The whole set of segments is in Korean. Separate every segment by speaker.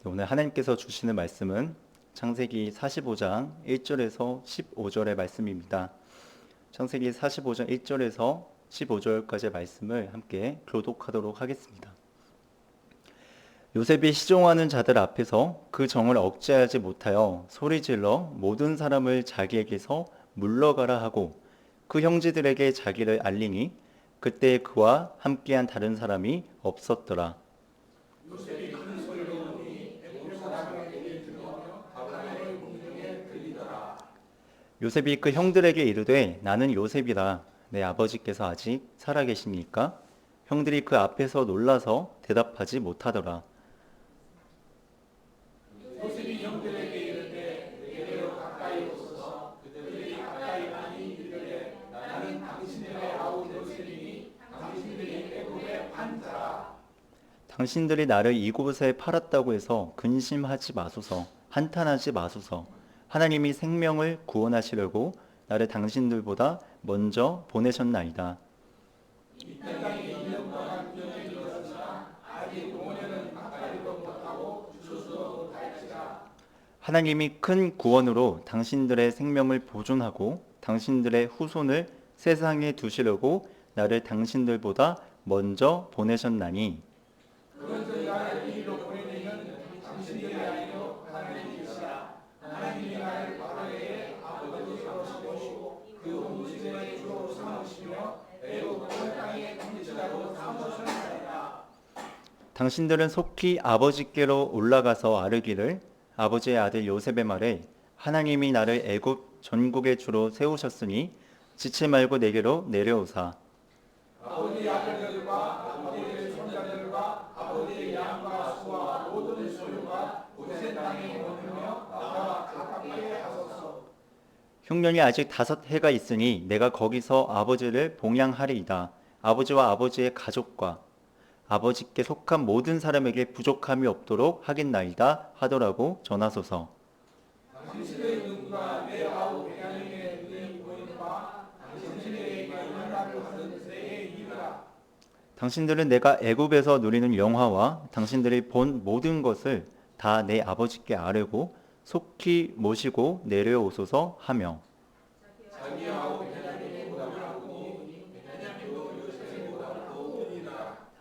Speaker 1: 오늘 하나님께서 주시는 말씀은 창세기 45장 1절에서 15절의 말씀입니다. 창세기 45장 1절에서 15절까지의 말씀을 함께 교독하도록 하겠습니다. 요셉이 시종하는 자들 앞에서 그 정을 억제하지 못하여 소리질러 모든 사람을 자기에게서 물러가라 하고 그 형제들에게 자기를 알리니 그때 그와 함께한 다른 사람이 없었더라. 요셉이 그 형들에게 이르되 나는 요셉이라. 내 아버지께서 아직 살아계십니까? 형들이 그 앞에서 놀라서 대답하지 못하더라. 당신들이 나를 이곳에 팔았다고 해서 근심하지 마소서, 한탄하지 마소서. 하나님이 생명을 구원하시려고 나를 당신들보다 먼저 보내셨나이다. 하나님이 큰 구원으로 당신들의 생명을 보존하고 당신들의 후손을 세상에 두시려고 나를 당신들보다 먼저 보내셨나니 당신들은 속히 아버지께로 올라가서 아르기를 아버지의 아들 요셉의 말에 하나님이 나를 애굽 전국의 주로 세우셨으니 지체 말고 내게로 내려오사 흉년이 아직 5해가 있으니 내가 거기서 아버지를 봉양하리이다. 아버지와 아버지의 가족과 아버지께 속한 모든 사람에게 부족함이 없도록 하겠나이다 하더라고 전하소서. 당신들은 내가 애굽에서 누리는 영화와 당신들이 본 모든 것을 다 내 아버지께 아뢰고 속히 모시고 내려오소서 하며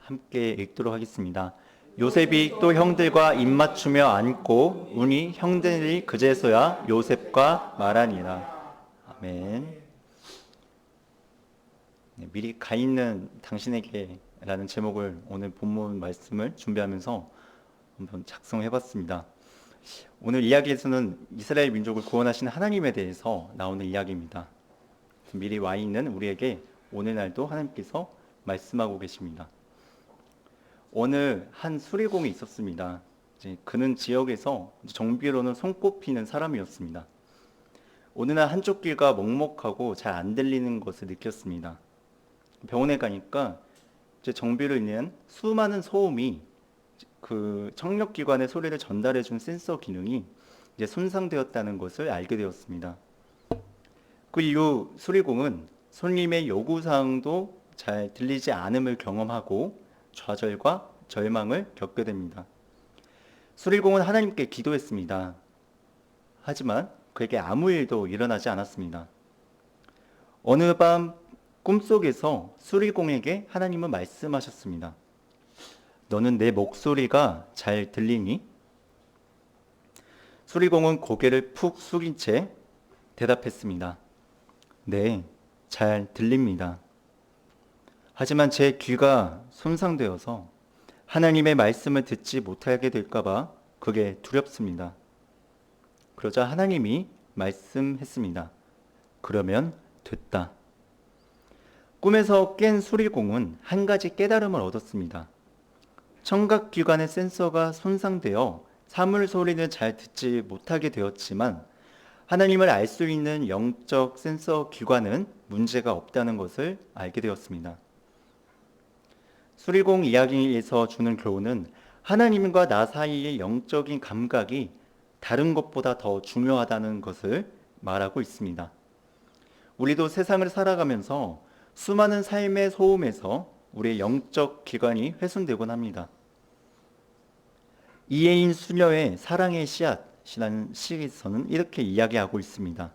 Speaker 1: 함께 읽도록 하겠습니다. 요셉이 또 형들과 입맞추며 앉고 우니 형들이 그제서야 요셉과 말하니라. 아멘. 네, 미리 가 있는 당신에게 라는 제목을 오늘 본문 말씀을 준비하면서 한번 작성해봤습니다. 오늘 이야기에서는 이스라엘 민족을 구원하신 하나님에 대해서 나오는 이야기입니다. 미리 와 있는 우리에게 오늘날도 하나님께서 말씀하고 계십니다. 어느 한 수리공이 있었습니다. 그는 지역에서 정비로는 손꼽히는 사람이었습니다. 어느 날 한쪽 귀가 먹먹하고 잘 안 들리는 것을 느꼈습니다. 병원에 가니까 정비로 인한 수많은 소음이 그 청력기관의 소리를 전달해준 센서 기능이 손상되었다는 것을 알게 되었습니다. 그 이후 수리공은 손님의 요구사항도 잘 들리지 않음을 경험하고 좌절과 절망을 겪게 됩니다. 수리공은 하나님께 기도했습니다. 하지만 그에게 아무 일도 일어나지 않았습니다. 어느 밤 꿈속에서 수리공에게 하나님은 말씀하셨습니다. 너는 내 목소리가 잘 들리니? 수리공은 고개를 푹 숙인 채 대답했습니다. 네, 잘 들립니다. 하지만 제 귀가 손상되어서 하나님의 말씀을 듣지 못하게 될까봐 그게 두렵습니다. 그러자 하나님이 말씀했습니다. 그러면 됐다. 꿈에서 깬 수리공은 한 가지 깨달음을 얻었습니다. 청각기관의 센서가 손상되어 사물 소리는 잘 듣지 못하게 되었지만 하나님을 알 수 있는 영적 센서 기관은 문제가 없다는 것을 알게 되었습니다. 수리공 이야기에서 주는 교훈은 하나님과 나 사이의 영적인 감각이 다른 것보다 더 중요하다는 것을 말하고 있습니다. 우리도 세상을 살아가면서 수많은 삶의 소음에서 우리의 영적 기관이 훼손되곤 합니다. 이해인 수녀의 사랑의 씨앗이라는 시에서는 이렇게 이야기하고 있습니다.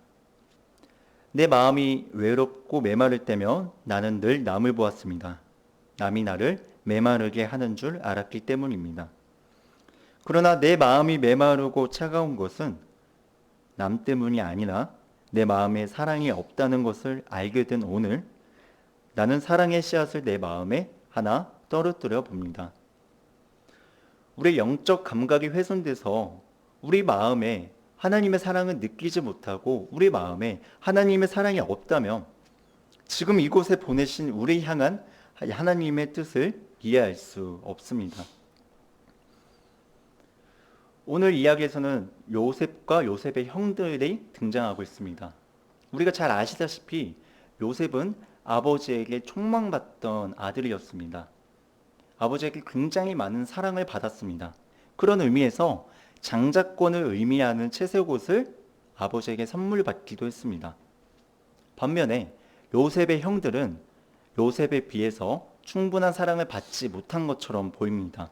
Speaker 1: 내 마음이 외롭고 메마를 때면 나는 늘 남을 보았습니다. 남이 나를 메마르게 하는 줄 알았기 때문입니다. 그러나 내 마음이 메마르고 차가운 것은 남 때문이 아니라 내 마음에 사랑이 없다는 것을 알게 된 오늘, 나는 사랑의 씨앗을 내 마음에 하나 떨어뜨려 봅니다. 우리의 영적 감각이 훼손돼서 우리 마음에 하나님의 사랑을 느끼지 못하고 우리 마음에 하나님의 사랑이 없다면 지금 이곳에 보내신 우리 향한 하나님의 뜻을 이해할 수 없습니다. 오늘 이야기에서는 요셉과 요셉의 형들이 등장하고 있습니다. 우리가 잘 아시다시피 요셉은 아버지에게 촉망받던 아들이었습니다. 아버지에게 굉장히 많은 사랑을 받았습니다. 그런 의미에서 장자권을 의미하는 채색옷을 아버지에게 선물 받기도 했습니다. 반면에 요셉의 형들은 요셉에 비해서 충분한 사랑을 받지 못한 것처럼 보입니다.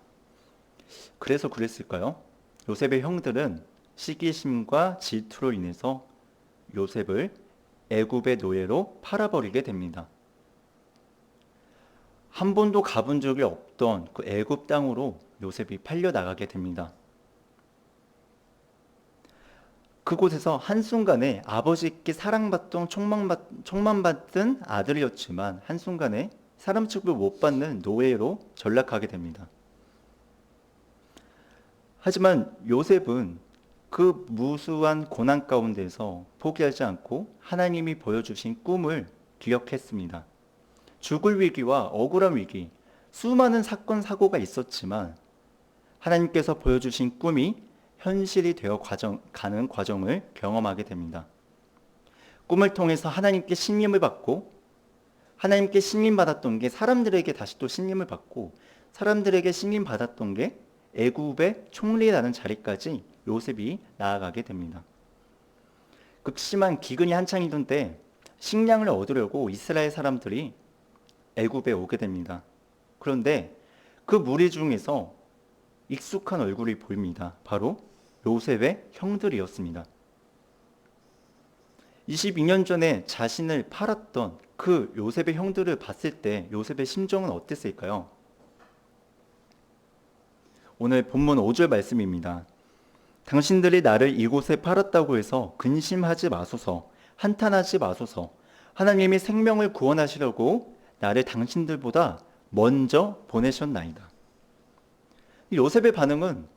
Speaker 1: 그래서 그랬을까요? 요셉의 형들은 시기심과 질투로 인해서 요셉을 애굽의 노예로 팔아버리게 됩니다. 한 번도 가본 적이 없던 그 애굽 땅으로 요셉이 팔려 나가게 됩니다. 그곳에서 한순간에 아버지께 사랑받던 촉망받던 아들이었지만 한순간에 사람 취급을 못 받는 노예로 전락하게 됩니다. 하지만 요셉은 그 무수한 고난 가운데서 포기하지 않고 하나님이 보여주신 꿈을 기억했습니다. 죽을 위기와 억울한 위기, 수많은 사건 사고가 있었지만 하나님께서 보여주신 꿈이 현실이 되어 가는 과정을 경험하게 됩니다. 꿈을 통해서 하나님께 신임을 받고 하나님께 신임받았던 게 사람들에게 다시 또 신임을 받고 사람들에게 신임받았던 게 애굽의 총리라는 자리까지 요셉이 나아가게 됩니다. 극심한 기근이 한창이던 때 식량을 얻으려고 이스라엘 사람들이 애굽에 오게 됩니다. 그런데 그 무리 중에서 익숙한 얼굴이 보입니다. 바로 요셉의 형들이었습니다. 22년 전에 자신을 팔았던 그 요셉의 형들을 봤을 때 요셉의 심정은 어땠을까요? 오늘 본문 5절 말씀입니다. 당신들이 나를 이곳에 팔았다고 해서 근심하지 마소서, 한탄하지 마소서. 하나님이 생명을 구원하시려고 나를 당신들보다 먼저 보내셨나이다. 요셉의 반응은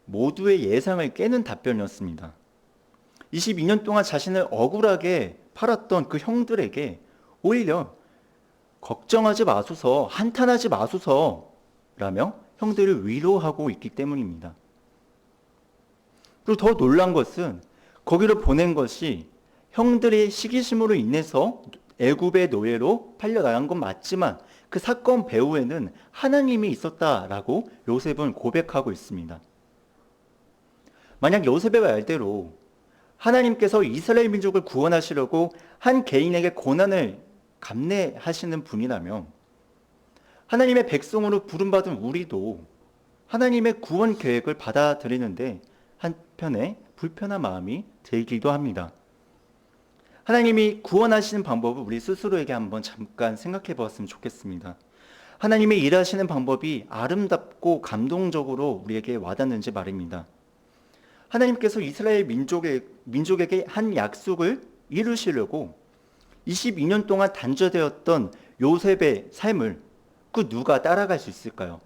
Speaker 1: 모두의 예상을 깨는 답변이었습니다. 22년 동안 자신을 억울하게 팔았던 그 형들에게 오히려 걱정하지 마소서, 한탄하지 마소서 라며 형들을 위로하고 있기 때문입니다. 그리고 더 놀란 것은 거기로 보낸 것이 형들의 시기심으로 인해서 애굽의 노예로 팔려나간 건 맞지만 그 사건 배후에는 하나님이 있었다라고 요셉은 고백하고 있습니다. 만약 요셉의 말대로 하나님께서 이스라엘 민족을 구원하시려고 한 개인에게 고난을 감내하시는 분이라면 하나님의 백성으로 부름받은 우리도 하나님의 구원 계획을 받아들이는데 한편에 불편한 마음이 들기도 합니다. 하나님이 구원하시는 방법을 우리 스스로에게 한번 잠깐 생각해 보았으면 좋겠습니다. 하나님의 일하시는 방법이 아름답고 감동적으로 우리에게 와닿는지 말입니다. 하나님께서 이스라엘 민족에게 한 약속을 이루시려고 22년 동안 단절되었던 요셉의 삶을 그 누가 따라갈 수 있을까요?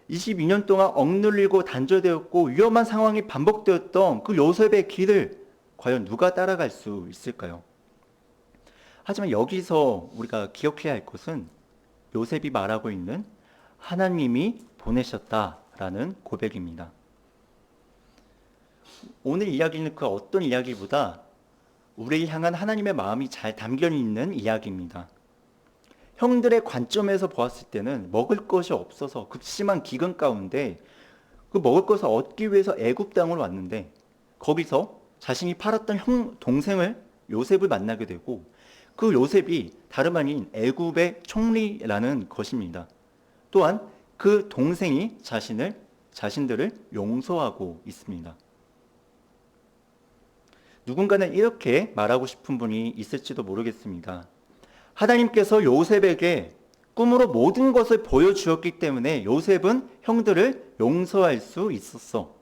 Speaker 1: 22년 동안 억눌리고 단절되었고 위험한 상황이 반복되었던 그 요셉의 길을 과연 누가 따라갈 수 있을까요? 하지만 여기서 우리가 기억해야 할 것은 요셉이 말하고 있는 하나님이 보내셨다라는 고백입니다. 오늘 이야기는 그 어떤 이야기보다 우리를 향한 하나님의 마음이 잘 담겨 있는 이야기입니다. 형들의 관점에서 보았을 때는 먹을 것이 없어서 극심한 기근 가운데 그 먹을 것을 얻기 위해서 애굽 땅으로 왔는데 거기서 자신이 팔았던 동생을 요셉을 만나게 되고 그 요셉이 다름 아닌 애굽의 총리라는 것입니다. 또한 그 동생이 자신을 자신들을 용서하고 있습니다. 누군가는 이렇게 말하고 싶은 분이 있을지도 모르겠습니다. 하나님께서 요셉에게 꿈으로 모든 것을 보여주었기 때문에 요셉은 형들을 용서할 수 있었어.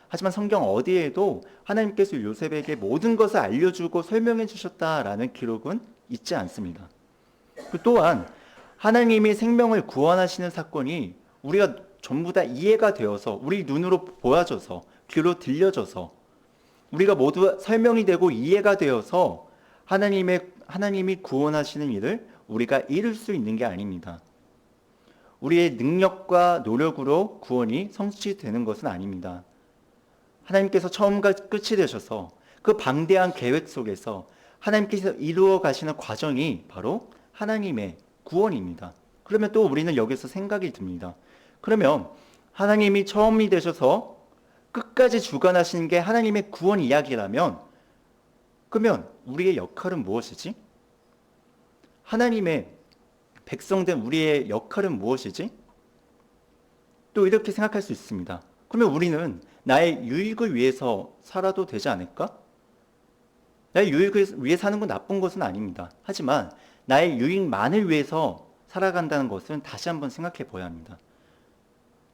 Speaker 1: 하지만 성경 어디에도 하나님께서 요셉에게 모든 것을 알려주고 설명해 주셨다라는 기록은 있지 않습니다. 또한 하나님이 생명을 구원하시는 사건이 우리가 전부 다 이해가 되어서 우리 눈으로 보여져서 귀로 들려져서 우리가 모두 설명이 되고 이해가 되어서 하나님이 구원하시는 일을 우리가 이룰 수 있는 게 아닙니다. 우리의 능력과 노력으로 구원이 성취되는 것은 아닙니다. 하나님께서 처음과 끝이 되셔서 그 방대한 계획 속에서 하나님께서 이루어 가시는 과정이 바로 하나님의 구원입니다. 그러면 또 우리는 여기서 생각이 듭니다. 그러면 하나님이 처음이 되셔서 끝까지 주관하시는 게 하나님의 구원 이야기라면 그러면 우리의 역할은 무엇이지? 하나님의 백성된 우리의 역할은 무엇이지? 또 이렇게 생각할 수 있습니다. 그러면 우리는 나의 유익을 위해서 살아도 되지 않을까? 나의 유익을 위해 사는 건 나쁜 것은 아닙니다. 하지만 나의 유익만을 위해서 살아간다는 것은 다시 한번 생각해 보아야 합니다.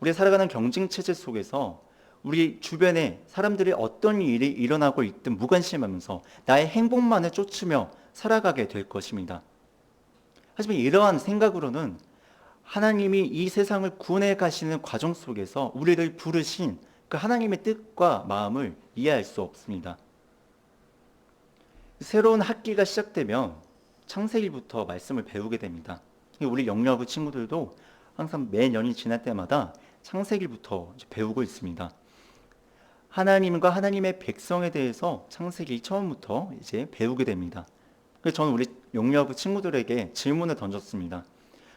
Speaker 1: 우리가 살아가는 경쟁 체제 속에서 우리 주변에 사람들이 어떤 일이 일어나고 있든 무관심하면서 나의 행복만을 쫓으며 살아가게 될 것입니다. 하지만 이러한 생각으로는 하나님이 이 세상을 구원해 가시는 과정 속에서 우리를 부르신 그 하나님의 뜻과 마음을 이해할 수 없습니다. 새로운 학기가 시작되면 창세기부터 말씀을 배우게 됩니다. 우리 영여부 친구들도 항상 매년이 지날 때마다 창세기부터 배우고 있습니다. 하나님과 하나님의 백성에 대해서 창세기 처음부터 이제 배우게 됩니다. 그래서 저는 우리 영여부 친구들에게 질문을 던졌습니다.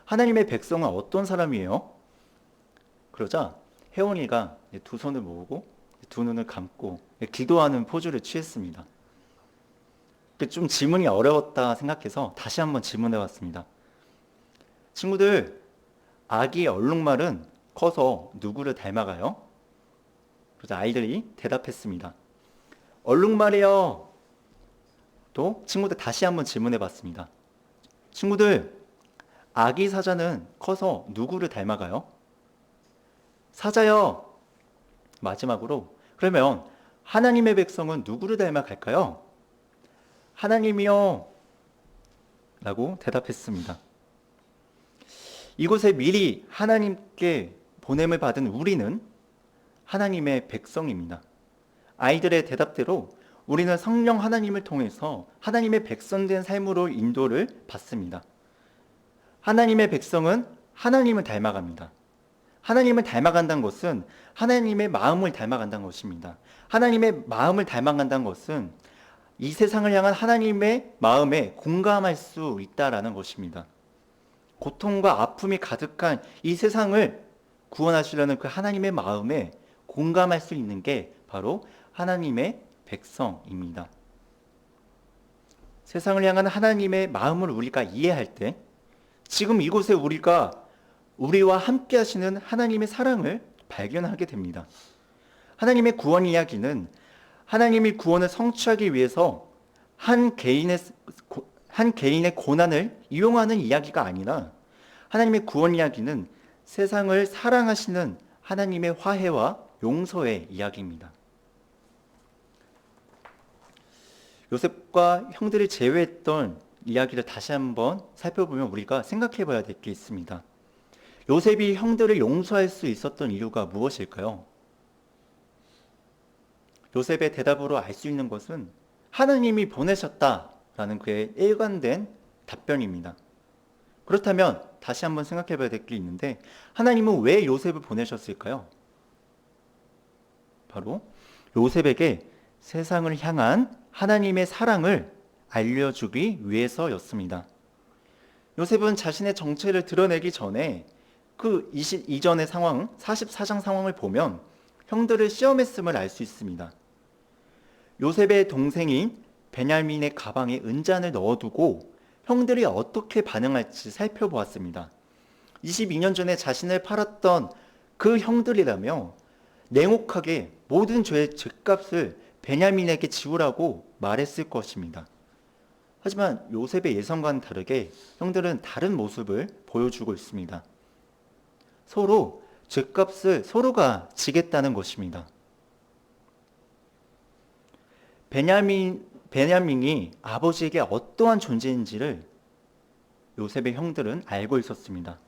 Speaker 1: 하나님의 백성은 어떤 사람이에요? 그러자 혜원이가 두 손을 모으고 두 눈을 감고 기도하는 포즈를 취했습니다. 좀 질문이 어려웠다 생각해서 다시 한번 질문해 봤습니다. 친구들, 아기 얼룩말은 커서 누구를 닮아가요? 그래서 아이들이 대답했습니다. 얼룩말이요. 또 친구들 다시 한번 질문해 봤습니다. 친구들, 아기 사자는 커서 누구를 닮아가요? 사자요. 마지막으로, 그러면 하나님의 백성은 누구를 닮아갈까요? 하나님이요. 라고 대답했습니다. 이곳에 미리 하나님께 보냄을 받은 우리는 하나님의 백성입니다. 아이들의 대답대로 우리는 성령 하나님을 통해서 하나님의 백성된 삶으로 인도를 받습니다. 하나님의 백성은 하나님을 닮아갑니다. 하나님을 닮아간다는 것은 하나님의 마음을 닮아간다는 것입니다. 하나님의 마음을 닮아간다는 것은 이 세상을 향한 하나님의 마음에 공감할 수 있다라는 것입니다. 고통과 아픔이 가득한 이 세상을 구원하시려는 그 하나님의 마음에 공감할 수 있는 게 바로 하나님의 백성입니다. 세상을 향한 하나님의 마음을 우리가 이해할 때 지금 이곳에 우리와 함께 하시는 하나님의 사랑을 발견하게 됩니다. 하나님의 구원 이야기는 하나님이 구원을 성취하기 위해서 한 개인의 고난을 이용하는 이야기가 아니라 하나님의 구원 이야기는 세상을 사랑하시는 하나님의 화해와 용서의 이야기입니다. 요셉과 형들을 제외했던 이야기를 다시 한번 살펴보면 우리가 생각해 봐야 될 게 있습니다. 요셉이 형들을 용서할 수 있었던 이유가 무엇일까요? 요셉의 대답으로 알 수 있는 것은 하나님이 보내셨다라는 그의 일관된 답변입니다. 그렇다면 다시 한번 생각해 봐야 될 게 있는데 하나님은 왜 요셉을 보내셨을까요? 바로 요셉에게 세상을 향한 하나님의 사랑을 알려주기 위해서였습니다. 요셉은 자신의 정체를 드러내기 전에 그 이전의 상황, 44장 상황을 보면 형들을 시험했음을 알 수 있습니다. 요셉의 동생인 베냐민의 가방에 은잔을 넣어두고 형들이 어떻게 반응할지 살펴보았습니다. 22년 전에 자신을 팔았던 그 형들이라며 냉혹하게 모든 죄의 죄값을 베냐민에게 지우라고 말했을 것입니다. 하지만 요셉의 예상과는 다르게 형들은 다른 모습을 보여주고 있습니다. 서로 죄값을 서로가 지겠다는 것입니다. 베냐민이 아버지에게 어떠한 존재인지를 요셉의 형들은 알고 있었습니다.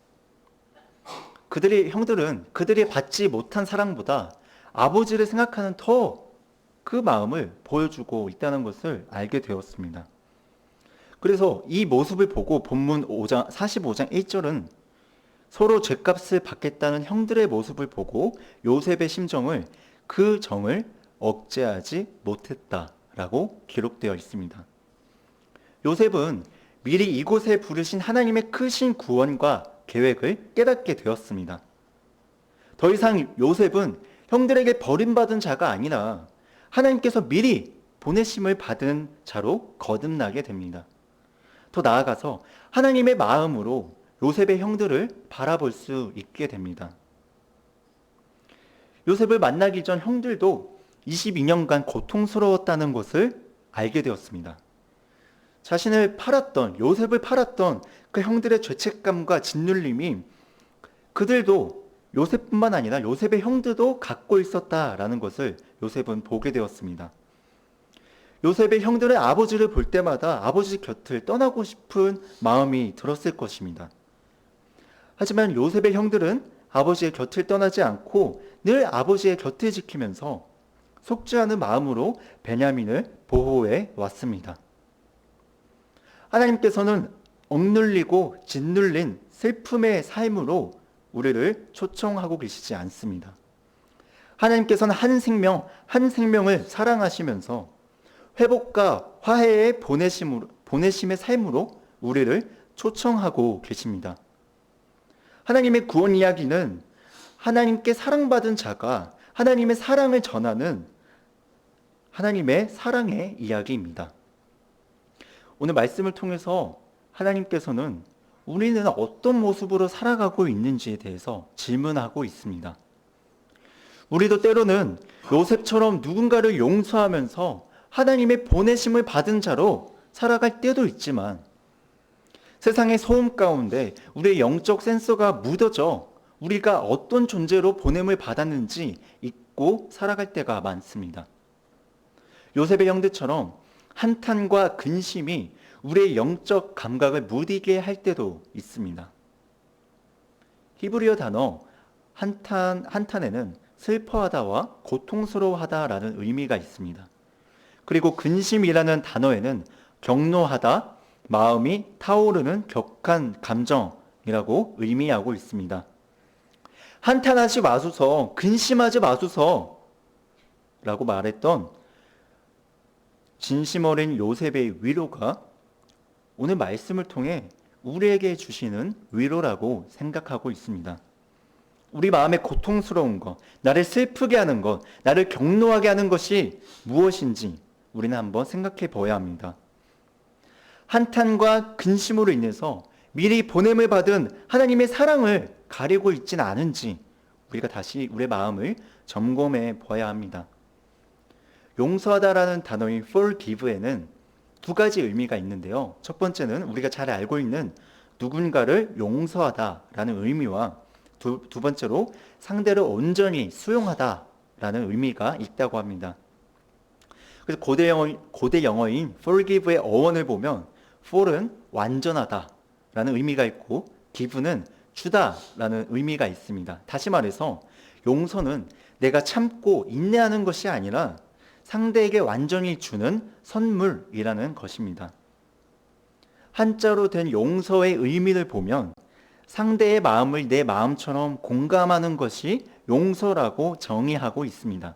Speaker 1: 형들은 그들이 받지 못한 사랑보다 아버지를 생각하는 더 그 마음을 보여주고 있다는 것을 알게 되었습니다. 그래서 이 모습을 보고 본문 45장 1절은 서로 죄값을 받겠다는 형들의 모습을 보고 요셉의 심정을 그 정을 억제하지 못했다라고 기록되어 있습니다. 요셉은 미리 이곳에 부르신 하나님의 크신 구원과 계획을 깨닫게 되었습니다. 더 이상 요셉은 형들에게 버림받은 자가 아니라 하나님께서 미리 보내심을 받은 자로 거듭나게 됩니다. 더 나아가서 하나님의 마음으로 요셉의 형들을 바라볼 수 있게 됩니다. 요셉을 만나기 전 형들도 22년간 고통스러웠다는 것을 알게 되었습니다. 요셉을 팔았던 그 형들의 죄책감과 짓눌림이 그들도 요셉뿐만 아니라 요셉의 형들도 갖고 있었다라는 것을 요셉은 보게 되었습니다. 요셉의 형들은 아버지를 볼 때마다 아버지 곁을 떠나고 싶은 마음이 들었을 것입니다. 하지만 요셉의 형들은 아버지의 곁을 떠나지 않고 늘 아버지의 곁을 지키면서 속지 않은 마음으로 베냐민을 보호해 왔습니다. 하나님께서는 억눌리고 짓눌린 슬픔의 삶으로 우리를 초청하고 계시지 않습니다. 하나님께서는 한 생명을 사랑하시면서 회복과 화해의 보내심의 삶으로 우리를 초청하고 계십니다. 하나님의 구원 이야기는 하나님께 사랑받은 자가 하나님의 사랑을 전하는 하나님의 사랑의 이야기입니다. 오늘 말씀을 통해서 하나님께서는 우리는 어떤 모습으로 살아가고 있는지에 대해서 질문하고 있습니다. 우리도 때로는 요셉처럼 누군가를 용서하면서 하나님의 보내심을 받은 자로 살아갈 때도 있지만 세상의 소음 가운데 우리의 영적 센서가 묻어져 우리가 어떤 존재로 보냄을 받았는지 잊고 살아갈 때가 많습니다. 요셉의 형들처럼 한탄과 근심이 우리의 영적 감각을 무디게 할 때도 있습니다. 히브리어 단어 한탄에는 슬퍼하다와 고통스러워하다라는 의미가 있습니다. 그리고 근심이라는 단어에는 경노하다, 마음이 타오르는 격한 감정이라고 의미하고 있습니다. 한탄하지 마소서, 근심하지 마소서 라고 말했던 진심 어린 요셉의 위로가 오늘 말씀을 통해 우리에게 주시는 위로라고 생각하고 있습니다. 우리 마음에 고통스러운 것, 나를 슬프게 하는 것, 나를 격노하게 하는 것이 무엇인지 우리는 한번 생각해 보아야 합니다. 한탄과 근심으로 인해서 미리 보냄을 받은 하나님의 사랑을 가리고 있지는 않은지 우리가 다시 우리의 마음을 점검해 보아야 합니다. 용서하다라는 단어인 forgive에는 두 가지 의미가 있는데요. 첫 번째는 우리가 잘 알고 있는 누군가를 용서하다라는 의미와 두 번째로 상대를 온전히 수용하다라는 의미가 있다고 합니다. 그래서 고대 영어인 forgive의 어원을 보면 for은 완전하다라는 의미가 있고 give는 주다라는 의미가 있습니다. 다시 말해서 용서는 내가 참고 인내하는 것이 아니라 상대에게 완전히 주는 선물이라는 것입니다. 한자로 된 용서의 의미를 보면 상대의 마음을 내 마음처럼 공감하는 것이 용서라고 정의하고 있습니다.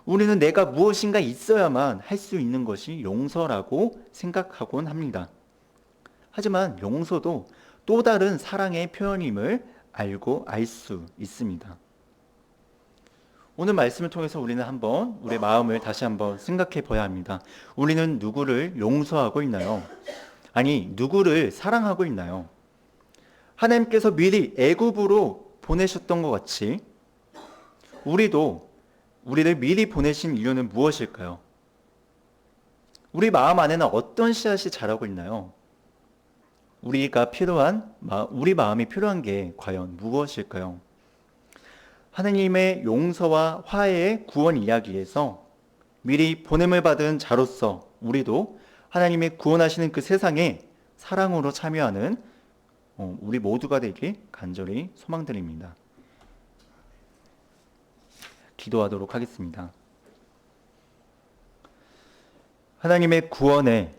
Speaker 1: 우리는 내가 무엇인가 있어야만 할 수 있는 것이 용서라고 생각하곤 합니다. 하지만 용서도 또 다른 사랑의 표현임을 알 수 있습니다. 오늘 말씀을 통해서 우리는 한번 우리의 마음을 다시 한번 생각해 봐야 합니다. 우리는 누구를 용서하고 있나요? 아니, 누구를 사랑하고 있나요? 하나님께서 미리 애굽으로 보내셨던 것 같이 우리도 우리를 미리 보내신 이유는 무엇일까요? 우리 마음 안에는 어떤 씨앗이 자라고 있나요? 우리 마음이 필요한 게 과연 무엇일까요? 하느님의 용서와 화해의 구원 이야기에서 미리 보냄을 받은 자로서 우리도 하나님의 구원하시는 그 세상에 사랑으로 참여하는 우리 모두가 되길 간절히 소망드립니다. 기도하도록 하겠습니다. 하나님의 구원에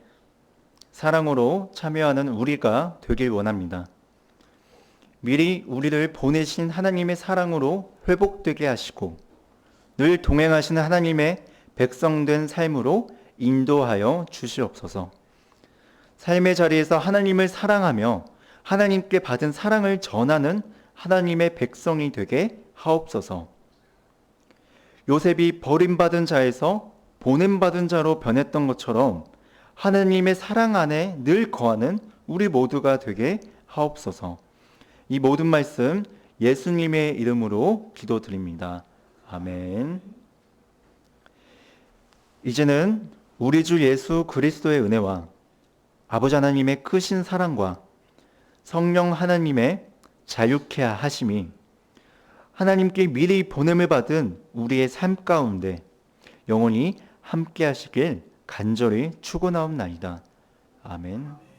Speaker 1: 사랑으로 참여하는 우리가 되길 원합니다. 미리 우리를 보내신 하나님의 사랑으로 회복되게 하시고 늘 동행하시는 하나님의 백성된 삶으로 인도하여 주시옵소서. 삶의 자리에서 하나님을 사랑하며 하나님께 받은 사랑을 전하는 하나님의 백성이 되게 하옵소서. 요셉이 버림받은 자에서 보냄받은 자로 변했던 것처럼 하나님의 사랑 안에 늘 거하는 우리 모두가 되게 하옵소서. 이 모든 말씀 예수님의 이름으로 기도드립니다. 아멘. 이제는 우리 주 예수 그리스도의 은혜와 아버지 하나님의 크신 사랑과 성령 하나님의 자유케 하심이 하나님께 미리 보냄을 받은 우리의 삶 가운데 영원히 함께 하시길 간절히 축원하옵나이다. 아멘.